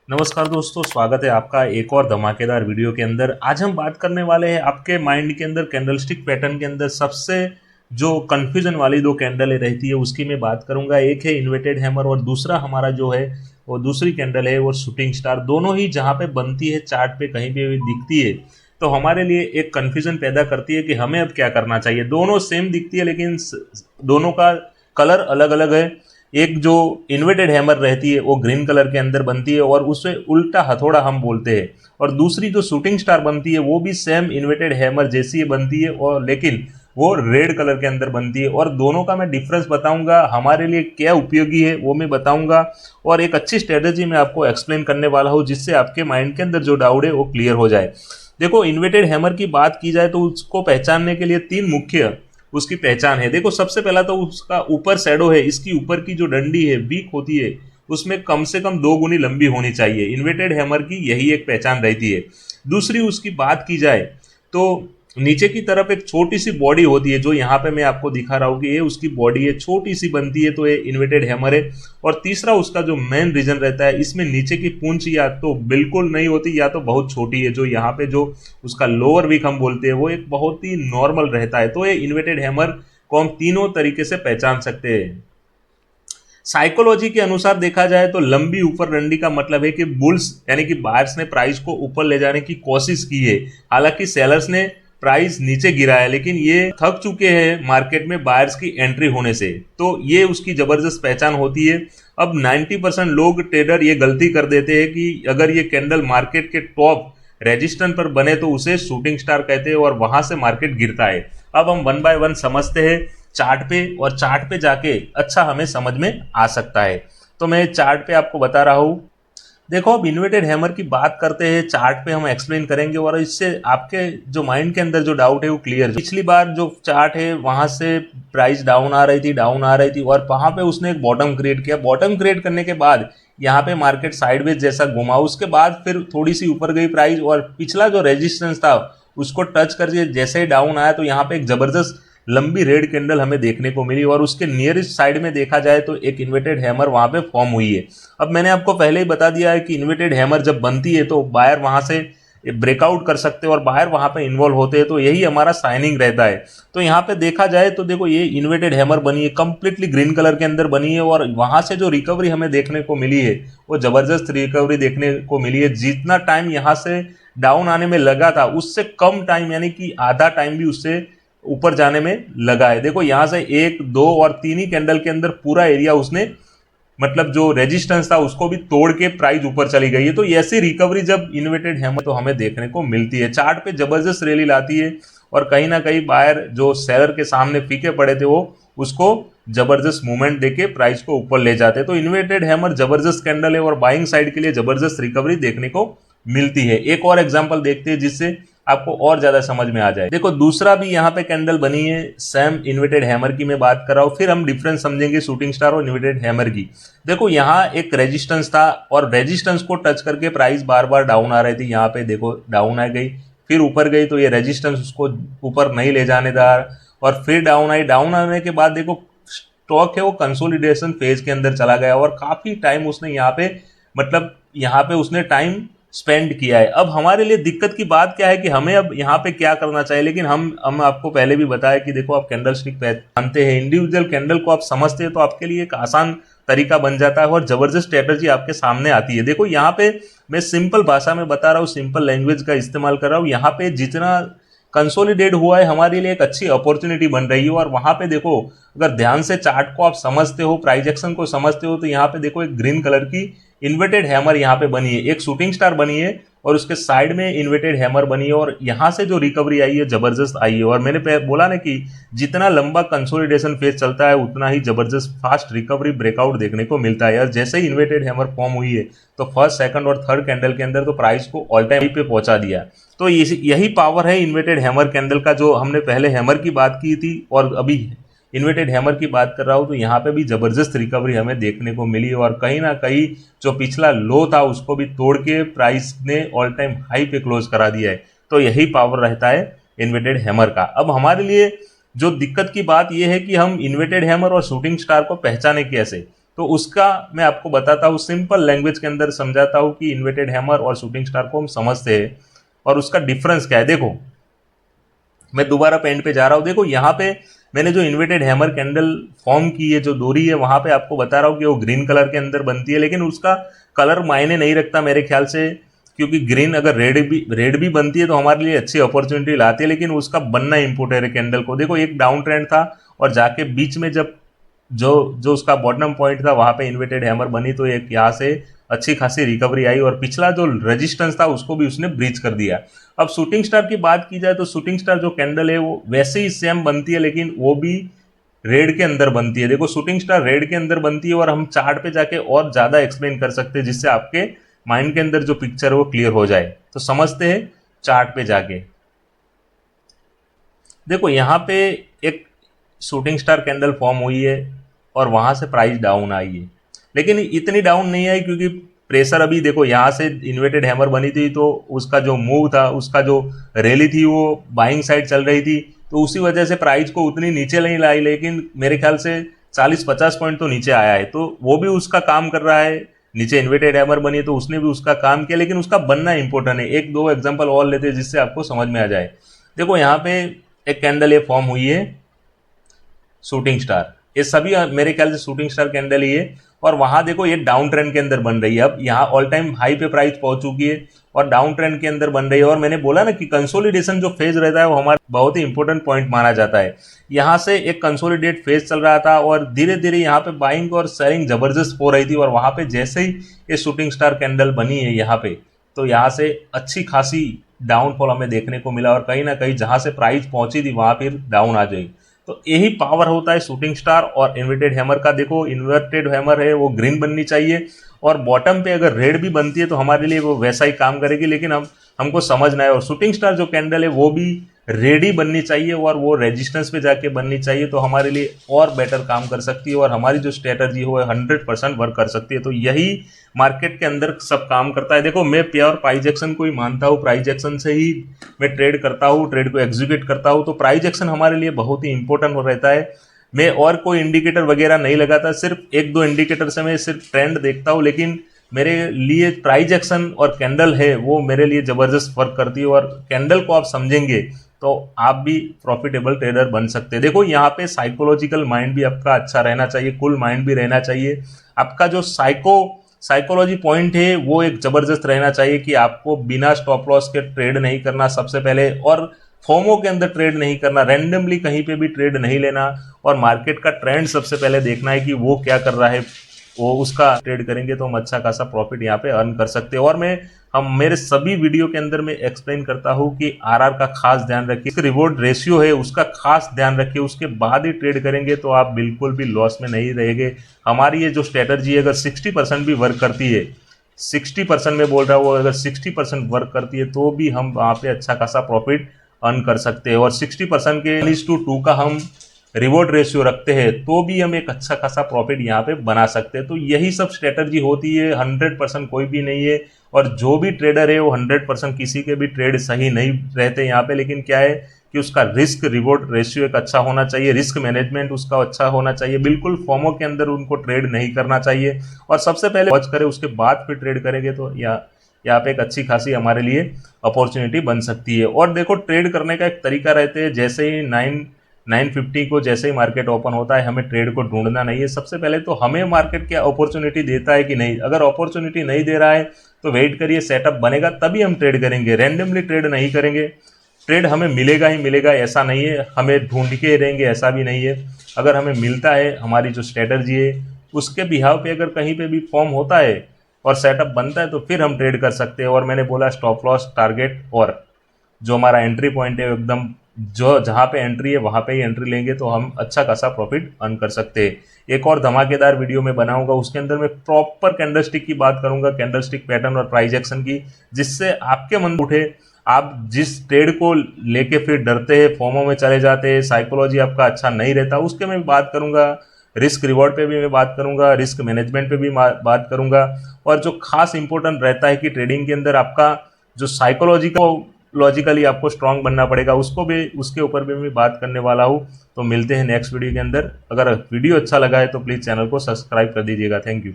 नमस्कार दोस्तों, स्वागत है आपका एक और धमाकेदार वीडियो के अंदर। आज हम बात करने वाले हैं आपके माइंड के अंदर कैंडलस्टिक पैटर्न के अंदर सबसे जो कंफ्यूजन वाली दो कैंडल रहती है उसकी मैं बात करूंगा। एक है इन्वर्टेड हैमर और दूसरा हमारा जो है वो दूसरी कैंडल है वो शूटिंग स्टार। दोनों ही जहाँ पे बनती है चार्ट पे कहीं पे भी दिखती है तो हमारे लिए एक कंफ्यूजन पैदा करती है कि हमें अब क्या करना चाहिए। दोनों सेम दिखती है लेकिन दोनों का कलर अलग अलग है। एक जो इन्वर्टेड हैमर रहती है वो ग्रीन कलर के अंदर बनती है और उसे उल्टा हथौड़ा हम बोलते हैं, और दूसरी जो शूटिंग स्टार बनती है वो भी सेम इन्वर्टेड हैमर जैसी बनती है और लेकिन वो रेड कलर के अंदर बनती है। और दोनों का मैं डिफरेंस बताऊंगा, हमारे लिए क्या उपयोगी है वो मैं बताऊंगा, और एक अच्छी स्ट्रेटेजी मैं आपको एक्सप्लेन करने वाला हूँ जिससे आपके माइंड के अंदर जो डाउट है वो क्लियर हो जाए। देखो, इन्वर्टेड हैमर की बात की जाए तो उसको पहचानने के लिए तीन मुख्य उसकी पहचान है। देखो, सबसे पहला तो उसका ऊपर शैडो है, इसकी ऊपर की जो डंडी है वीक होती है उसमें कम से कम 2 गुनी लंबी होनी चाहिए। इन्वर्टेड हैमर की यही एक पहचान रहती है। दूसरी उसकी बात की जाए तो नीचे की तरफ एक छोटी सी बॉडी होती है, जो यहाँ पे मैं आपको दिखा रहा हूँ कि ये उसकी बॉडी है, छोटी सी बनती है, तो ये इन्वर्टेड हैमर है। और तीसरा उसका जो मेन रीजन रहता है, इसमें नीचे की पूंछ या तो बिल्कुल नहीं होती या तो बहुत छोटी है, जो यहाँ पे जो उसका लोअर वीक हम बोलते हैं वो एक बहुत ही नॉर्मल रहता है। तो ये इन्वर्टेड हैमर को हम तीनों तरीके से पहचान सकते हैं। साइकोलॉजी के अनुसार देखा जाए तो लंबी ऊपर डंडी का मतलब है कि बुल्स यानी कि बायर्स ने प्राइस को ऊपर ले जाने की कोशिश की है, हालांकि सेलर्स ने प्राइस नीचे गिरा है, लेकिन ये थक चुके हैं मार्केट में बायर्स की एंट्री होने से। तो ये उसकी जबरदस्त पहचान होती है। अब 90% लोग ट्रेडर ये गलती कर देते हैं कि अगर ये कैंडल मार्केट के टॉप रेजिस्टेंस पर बने तो उसे शूटिंग स्टार कहते हैं और वहां से मार्केट गिरता है। अब हम वन बाय वन समझते हैं चार्ट पे, और चार्ट पे जाके अच्छा हमें समझ में आ सकता है। तो मैं चार्ट पे आपको बता रहा हूँ। देखो, अब इन्वर्टेड हैमर की बात करते हैं, चार्ट पे हम एक्सप्लेन करेंगे और इससे आपके जो माइंड के अंदर जो डाउट है वो क्लियर। पिछली बार जो चार्ट है वहां से प्राइस डाउन आ रही थी और वहां पे उसने एक बॉटम क्रिएट किया। बॉटम क्रिएट करने के बाद यहाँ पे मार्केट साइडवेज जैसा घुमा, उसके बाद फिर थोड़ी सी ऊपर गई प्राइस और पिछला जो रेजिस्टेंस था उसको टच करके जैसे ही डाउन आया तो यहाँ पे एक जबरदस्त लंबी रेड कैंडल हमें देखने को मिली और उसके नियरेस्ट साइड में देखा जाए तो एक इन्वर्टेड हैमर वहां पे फॉर्म हुई है। अब मैंने आपको पहले ही बता दिया है कि इन्वर्टेड हैमर जब बनती है तो बायर वहां से ब्रेकआउट कर सकते हैं और बायर वहां पे इन्वॉल्व होते हैं, तो यही हमारा साइनिंग रहता है। तो यहाँ पे देखा जाए तो देखो, ये इन्वर्टेड हैमर बनी है, कंप्लीटली ग्रीन कलर के अंदर बनी है और वहां से जो रिकवरी हमें देखने को मिली है वो जबरदस्त रिकवरी देखने को मिली है। जितना टाइम यहाँ से डाउन आने में लगा था उससे कम टाइम, यानी कि आधा टाइम भी उससे ऊपर जाने में लगा है। देखो, यहां से 1, 2 और 3 ही कैंडल के अंदर पूरा एरिया उसने मतलब जो रेजिस्टेंस था उसको भी तोड़ के प्राइस ऊपर चली गई है। तो ऐसी रिकवरी जब इन्वर्टेड हैमर तो हमें देखने को मिलती है। चार्ट पे जबरदस्त रैली लाती है और कहीं ना कहीं बायर जो सेलर के सामने फीके पड़े थे वो उसको जबरदस्त मूवमेंट देके प्राइस को ऊपर ले जाते हैं। तो इन्वर्टेड हैमर जबरदस्त कैंडल है और बाइंग साइड के लिए जबरदस्त रिकवरी देखने को मिलती है। एक और एग्जांपल देखते हैं जिससे आपको और ज्यादा समझ में आ जाए। देखो, दूसरा भी यहाँ पे कैंडल बनी है, सेम इन्वर्टेड हैमर की मैं बात कर रहा हूँ। फिर हम डिफरेंस समझेंगे शूटिंग स्टार और इन्वर्टेड हैमर की। देखो, यहाँ एक रेजिस्टेंस था और रेजिस्टेंस को टच करके प्राइस बार बार डाउन आ रही थी। यहाँ पे देखो डाउन आ गई, फिर ऊपर गई, तो ये रेजिस्टेंस उसको ऊपर नहीं ले जाने दा, और फिर डाउन आई। डाउन आने के बाद देखो स्टॉक है वो कंसोलिडेशन फेज के अंदर चला गया और काफी टाइम उसने यहाँ पे मतलब यहाँ पे उसने टाइम स्पेंड किया है। अब हमारे लिए दिक्कत की बात क्या है कि हमें अब यहाँ पे क्या करना चाहिए, लेकिन हम आपको पहले भी बताया कि देखो, आप कैंडल स्टिक पहचानते हैं, इंडिविजुअल कैंडल को आप समझते हैं तो आपके लिए एक आसान तरीका बन जाता है और जबरदस्त स्ट्रेटजी आपके सामने आती है। देखो, यहाँ पे मैं सिंपल भाषा में बता रहा हूँ, सिंपल लैंग्वेज का इस्तेमाल कर रहा हूँ। यहाँ पे जितना कंसोलिडेट हुआ है हमारे लिए एक अच्छी अपॉर्चुनिटी बन रही है। और वहां पे देखो, अगर ध्यान से चार्ट को आप समझते हो, प्राइस एक्शन को समझते हो, तो यहाँ पे देखो एक ग्रीन कलर की इन्वर्टेड हैमर यहाँ पे बनी है, एक शूटिंग स्टार बनी है और उसके साइड में इन्वर्टेड हैमर बनी है और यहाँ से जो रिकवरी आई है जबरदस्त आई है। और मैंने बोला ना कि जितना लंबा कंसोलिडेशन फेज चलता है उतना ही जबरदस्त फास्ट रिकवरी ब्रेकआउट देखने को मिलता है। और जैसे ही इन्वर्टेड हैमर फॉर्म हुई है तो फर्स्ट, सेकंड और थर्ड कैंडल के अंदर तो प्राइस को ऑल टाइम पे पहुंचा दिया। तो यही पावर है इन्वर्टेड हैमर कैंडल का, जो हमने पहले हैमर की बात की थी और अभी इन्वर्टेड हैमर की बात कर रहा हूं। तो यहाँ पे भी जबरदस्त रिकवरी हमें देखने को मिली और कहीं ना कहीं जो पिछला लो था उसको भी तोड़ के प्राइस ने ऑल टाइम हाई पे क्लोज करा दिया है। तो यही पावर रहता है इन्वर्टेड हैमर का। अब हमारे लिए जो दिक्कत की बात यह है कि हम इन्वर्टेड हैमर और शूटिंग स्टार को पहचाने कैसे। तो उसका मैं आपको बताता हूँ, सिंपल लैंग्वेज के अंदर समझाता हूँ कि इन्वर्टेड हैमर और शूटिंग स्टार को हम समझते हैं और उसका डिफरेंस क्या है। देखो मैं दोबारा पेंट पे जा रहा हूँ। देखो यहाँ पे मैंने जो इन्वर्टेड हैमर कैंडल फॉर्म की है, जो डोरी है, वहां पे आपको बता रहा हूँ कि वो ग्रीन कलर के अंदर बनती है, लेकिन उसका कलर मायने नहीं रखता मेरे ख्याल से, क्योंकि ग्रीन अगर रेड भी बनती है तो हमारे लिए अच्छी अपॉर्चुनिटी लाती है, लेकिन उसका बनना इंपॉर्टेंट है कैंडल को। देखो एक डाउन ट्रेंड था और जाके बीच में जब जो जो उसका बॉटम पॉइंट था वहां पे इन्वर्टेड हैमर बनी, तो एक यहाँ से अच्छी खासी रिकवरी आई और पिछला जो रेजिस्टेंस था उसको भी उसने ब्रीच कर दिया। अब शूटिंग स्टार की बात की जाए तो शूटिंग स्टार जो कैंडल है वो वैसे ही सेम बनती है, लेकिन वो भी रेड के अंदर बनती है। देखो शूटिंग स्टार रेड के अंदर बनती है और हम चार्ट पे जाके और ज्यादा एक्सप्लेन कर सकते हैं, जिससे आपके माइंड के अंदर जो पिक्चर है वो क्लियर हो जाए। तो समझते हैं चार्ट पे जाके। देखो यहाँ पे एक शूटिंग स्टार कैंडल फॉर्म हुई है और वहां से प्राइस डाउन आई है, लेकिन इतनी डाउन नहीं आई क्योंकि प्रेशर अभी देखो यहाँ से इन्वर्टेड हैमर बनी थी तो उसका जो मूव था, उसका जो रैली थी वो बाइंग साइड चल रही थी, तो उसी वजह से प्राइस को उतनी नीचे नहीं लाई, लेकिन मेरे ख्याल से 40-50 पॉइंट तो नीचे आया है, तो वो भी उसका काम कर रहा है। नीचे इन्वर्टेड हैमर बनी तो उसने भी उसका काम किया, लेकिन उसका बनना इंपॉर्टेंट है। एक दो एग्जांपल और लेते हैं जिससे आपको समझ में आ जाए। देखो यहाँ पे एक कैंडल ये फॉर्म हुई है शूटिंग स्टार, ये सभी मेरे ख्याल से शूटिंग स्टार कैंडल ही है, और वहां देखो ये डाउन ट्रेंड के अंदर बन रही है। अब यहाँ ऑल टाइम हाई पे प्राइस पहुंच चुकी है और डाउन ट्रेंड के अंदर बन रही है, और मैंने बोला ना कि कंसोलिडेशन जो फेज रहता है वो हमारा बहुत ही इंपॉर्टेंट पॉइंट माना जाता है। यहाँ से एक कंसोलिडेट फेज चल रहा था और धीरे धीरे यहाँ पे बाइंग और सेलिंग जबरदस्त हो रही थी, और वहां पे जैसे ही ये शूटिंग स्टार कैंडल बनी है यहाँ पे, तो यहाँ से अच्छी खासी डाउनफॉल हमें देखने को मिला, और कहीं ना कहीं जहां से प्राइस पहुंची थी वहां फिर डाउन आ जाएगी। तो यही पावर होता है शूटिंग स्टार और इन्वर्टेड हैमर का। देखो इन्वर्टेड हैमर है वो ग्रीन बननी चाहिए, और बॉटम पे अगर रेड भी बनती है तो हमारे लिए वो वैसा ही काम करेगी, लेकिन हमको समझना है। और शूटिंग स्टार जो कैंडल है वो भी रेड ही बननी चाहिए और वो रेजिस्टेंस पे जाके बननी चाहिए, तो हमारे लिए और बेटर काम कर सकती है और हमारी जो स्ट्रेटजी हो 100% वर्क कर सकती है। तो यही मार्केट के अंदर सब काम करता है। देखो मैं प्योर प्राइस एक्शन को ही मानता हूँ, प्राइस एक्शन से ही मैं ट्रेड करता हूँ, ट्रेड को एग्जीक्यूट करता हूँ, तो प्राइस एक्शन हमारे लिए बहुत ही इंपॉर्टेंट हो रहता है। मैं और कोई इंडिकेटर वगैरह नहीं लगाता, सिर्फ एक दो इंडिकेटर से मैं सिर्फ ट्रेंड देखता हूँ, लेकिन मेरे लिए प्राइस एक्शन और कैंडल है वो मेरे लिए जबरदस्त वर्क करती है, और कैंडल को आप समझेंगे तो आप भी प्रॉफिटेबल ट्रेडर बन सकते हैं। देखो यहाँ पे साइकोलॉजिकल माइंड भी आपका अच्छा रहना चाहिए, कूल माइंड भी रहना चाहिए। आपका जो साइकोलॉजी पॉइंट है वो एक जबरदस्त रहना चाहिए कि आपको बिना स्टॉप लॉस के ट्रेड नहीं करना सबसे पहले, और फोमो के अंदर ट्रेड नहीं करना, रैंडमली कहीं पे भी ट्रेड नहीं लेना, और मार्केट का ट्रेंड सबसे पहले देखना है कि वो क्या कर रहा है, वो उसका ट्रेड करेंगे तो हम अच्छा खासा प्रॉफिट यहाँ पे अर्न कर सकते हैं। और हम मेरे सभी वीडियो के अंदर मैं एक्सप्लेन करता हूँ कि आरआर का खास ध्यान रखिए, रिवॉर्ड रेशियो है उसका खास ध्यान रखिए, उसके बाद ही ट्रेड करेंगे तो आप बिल्कुल भी लॉस में नहीं रहेंगे। हमारी ये जो स्ट्रेटजी है अगर 60% भी वर्क करती है, 60% में बोल रहा हूँ, अगर 60% वर्क करती है तो भी हम वहाँ पे अच्छा खासा प्रॉफिट अर्न कर सकते हैं, और 60% के 1:2 का हम रिवॉर्ड रेशियो रखते हैं तो भी हम एक अच्छा खासा प्रॉफिट यहाँ पे बना सकते हैं। तो यही सब स्ट्रेटजी होती है, 100% कोई भी नहीं है, और जो भी ट्रेडर है वो 100% किसी के भी ट्रेड सही नहीं रहते यहाँ पे, लेकिन क्या है कि उसका रिस्क रिवॉर्ड रेशियो एक अच्छा होना चाहिए, रिस्क मैनेजमेंट उसका अच्छा होना चाहिए, बिल्कुल फॉर्मो के अंदर उनको ट्रेड नहीं करना चाहिए, और सबसे पहले वॉच करें उसके बाद फिर ट्रेड करेंगे तो यहाँ पे एक अच्छी खासी हमारे लिए अपॉर्चुनिटी बन सकती है। और देखो ट्रेड करने का एक तरीका रहते हैं, जैसे ही 950 को जैसे ही मार्केट ओपन होता है हमें ट्रेड को ढूंढना नहीं है, सबसे पहले तो हमें मार्केट क्या अपॉर्चुनिटी देता है कि नहीं। अगर अपॉर्चुनिटी नहीं दे रहा है तो वेट करिए, सेटअप बनेगा तभी हम ट्रेड करेंगे, रैंडमली ट्रेड नहीं करेंगे। ट्रेड हमें मिलेगा ही मिलेगा ऐसा नहीं है, हमें ढूंढ के रहेंगे ऐसा भी नहीं है। अगर हमें मिलता है, हमारी जो स्ट्रेटजी है उसके बिहाव पे अगर कहीं पे भी फॉर्म होता है और सेटअप बनता है तो फिर हम ट्रेड कर सकते हैं। और मैंने बोला स्टॉप लॉस, टारगेट और जो हमारा एंट्री पॉइंट है एकदम जो जहाँ पे एंट्री है वहाँ पे ही एंट्री लेंगे तो हम अच्छा खासा प्रॉफिट अर्न कर सकते हैं। एक और धमाकेदार वीडियो में बनाऊंगा, उसके अंदर मैं प्रॉपर कैंडलस्टिक की बात करूंगा, कैंडलस्टिक पैटर्न और प्राइस एक्शन की, जिससे आपके मन उठे। आप जिस ट्रेड को लेके फिर डरते हैं, फोमो में चले जाते हैं, साइकोलॉजी आपका अच्छा नहीं रहता, उसके मैं बात करूंगा। रिस्क रिवॉर्ड पे भी मैं बात करूंगा, रिस्क मैनेजमेंट पे भी बात करूंगा, और जो खास इंपॉर्टेंट रहता है कि ट्रेडिंग के अंदर आपका जो साइकोलॉजी को लॉजिकली आपको स्ट्रांग बनना पड़ेगा, उसको भी, उसके ऊपर भी मैं बात करने वाला हूँ। तो मिलते हैं नेक्स्ट वीडियो के अंदर। अगर वीडियो अच्छा लगा है तो प्लीज़ चैनल को सब्सक्राइब कर दीजिएगा। Thank you.